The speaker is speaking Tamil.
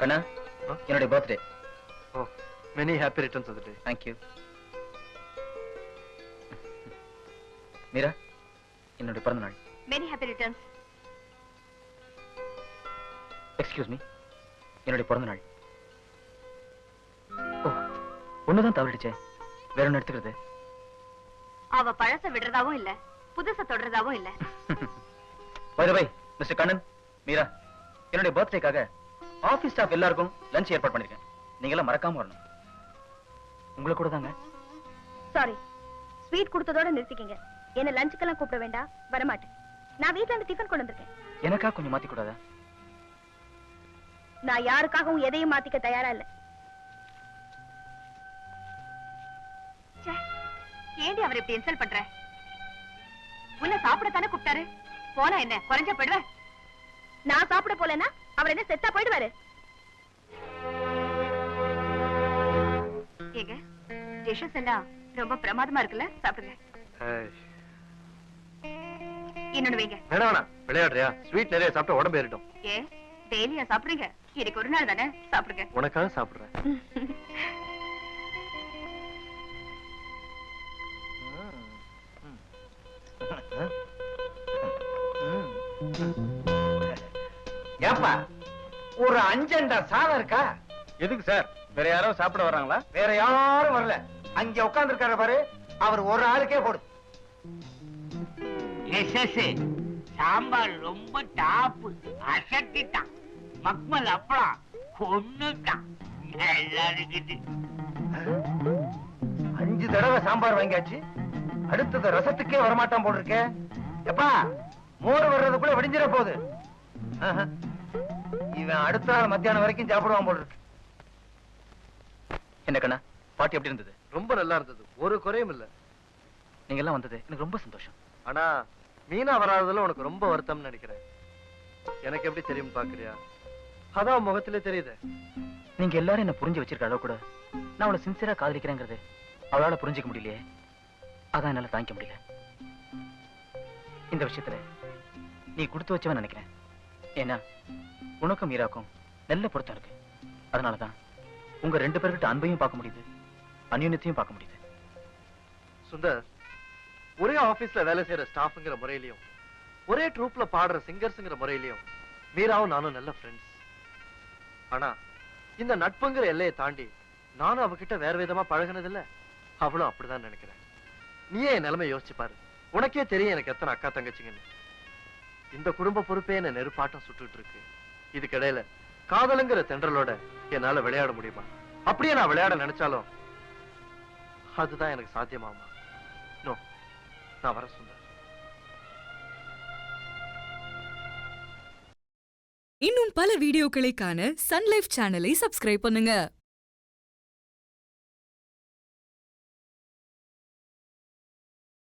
கண்ணா, என்னுடைய birthday. Oh, many happy returns of the day. Thank you. Meera, என்னுடைய பிறந்த நாள். Many happy returns. Excuse me, என்னுடைய பிறந்த நாள். ஓ, ஒண்ணுதான் தவறிடுச்சே, வேற ஒன்று எடுத்துக்கிறது. அவ பழச விடுறதாவும் இல்ல, புதுச தொடறதாவும் இல்ல. By the way, mister Kannan, Meera, என்னுடைய பர்த்டேக்காக ஆபீஸ் ஸ்டாஃப் எல்லாருக்கும் லஞ்ச் ஏற்பாடு பண்ணிருக்கேன். நீங்க எல்லாம் மறக்காம வரணும். உங்களை கூட தாங்க. சாரி, ஸ்வீட் கொடுத்ததோட நிறுத்திக்கங்க. என்ன லஞ்சுக்கெல்லாம் கூப்பிட வேண்டாம், வரமாட்டேன். நான் வீட்ல இருந்து டிஃபன் கொண்டு வந்திருக்கேன். எனக்கா கொஞ்சம் மாத்தி கூடாதா? நான் யாருக்காகவும் எதையும் மாத்திக்க தயாரா இல்ல. ஏண்டி அவர் இப்படி இன்சல்ட் பண்ற? உன்னை சாப்பிடத்தானே கூப்பிட்டாரு, போனா என்ன குறைஞ்ச போயிடுவ? நான் சாப்பிட போலன்னா அவர் என்ன செத்தா போயிடுவாரு? ஏங்க, டிஷஸ் எல்லாம் ரொம்ப பிரமாதமா இருக்குல்ல, சாப்பிடுங்க. இன்னொன்னு வைங்க. வேணா விளையாடுறியா? ஸ்வீட் நிறைய சாப்பிட்டா உடம்பு ஏறிடும். ஏ, டெய்லியா சாப்பிடுறீங்க? இன்னைக்கு ஒரு நாள் தானே, சாப்பிடுங்க. உனக்காக சாப்பிடுறேன். ஏப்பா, ஒரு 5 அண்டா சாதம் இருக்கா? எதுக்கு சார்? வேற யாரோ சாப்பிட வர்றாங்களா? வேற யாரும் வரல. அங்க உட்கார்ந்து இருக்காரு பாரு, அவர் ஒரு ஆளுக்கே போடு. சாம்பார் ரொம்ப டாப்பு, அசத்திட்டான். மக்மல் அப்பளம் கொன்னுட்டான். நல்லா இருக்குது. 5 தடவை சாம்பார் வாங்கியாச்சு, அடுத்தது ரசத்துக்கே வரமாட்டான் போல் இருக்கே. எப்பா, மோர் வர்றதுக்குள்ள விடிஞ்சிட போகுது. ஆஹா. இவன் அடுத்த நாள் மத்தியானம் வரைக்கும் சாப்பிடுவான் போல் இருக்கு. என்ன கண்ணா, பாட்டி எப்படி இருந்தது? ரொம்ப நல்லா இருந்தது, ஒரு குறையும் இல்ல. நீங்க எல்லாம் வந்தது எனக்கு ரொம்ப சந்தோஷம். ஆனா மீனா வராததுல உனக்கு ரொம்ப வருத்தம்னு நினைக்கிறேன். எனக்கு எப்படி தெரியும் பாக்குறியா? அதான் முகத்திலே தெரியுது. நீங்க எல்லாரும் என்ன புரிஞ்சு வச்சிருக்க அளவு கூட நான் அவளை சின்சியரா காதலிக்கிறேங்கிறது அவளால புரிஞ்சுக்க முடியலையே. அதான் என்னால தாங்கிக்க முடியல. இந்த விஷயத்துல நீ கொடுத்து வச்சவன் நினைக்கிறேன். ஏன்னா உனக்கும் மீராக்கும் நல்ல பொருத்தம் இருக்கு. அதனாலதான் உங்க 2 பேர்கிட்ட அன்பையும் பார்க்க முடியுது, அந்யுன்யத்தையும் பார்க்க முடியுது. சுந்தர், ஒரே ஆபீஸ்ல வேலை செய்யற ஸ்டாஃப்ங்கிற முறையிலையும் ஒரே ட்ரூப்ல பாடுற சிங்கர்ஸ்ங்கிற முறையிலையும் மீராவும் நானும் நல்ல ஃப்ரெண்ட்ஸ். ஆனா இந்த நட்புங்கிற எல்லையை தாண்டி நானும் அவகிட்ட வேற விதமா பழகினதில்ல, அவளும் அப்படிதான் நினைக்கிறேன். நீயே என் நிலைமை யோசிச்சு பாரு. உனக்கே தெரியும் எனக்கு எத்தனை அக்கா தங்கச்சிங்கன்னு. இந்த குடும்ப பொறுப்பே என்ன நெருப்பாட்டம் சுட்டுட்டு இருக்கு. இதுக்கிடையில காதலுங்கிற தென்றலோட என்னால விளையாட முடியுமா? அப்படியே நான் விளையாட நினைச்சாலும் அதுதான் எனக்கு சாத்தியமாமா? நோ, நான் வர சுந்தர். இன்னும் பல வீடியோக்களை காண சன் லைஃப் சேனலை சப்ஸ்கிரைப் பண்ணுங்க.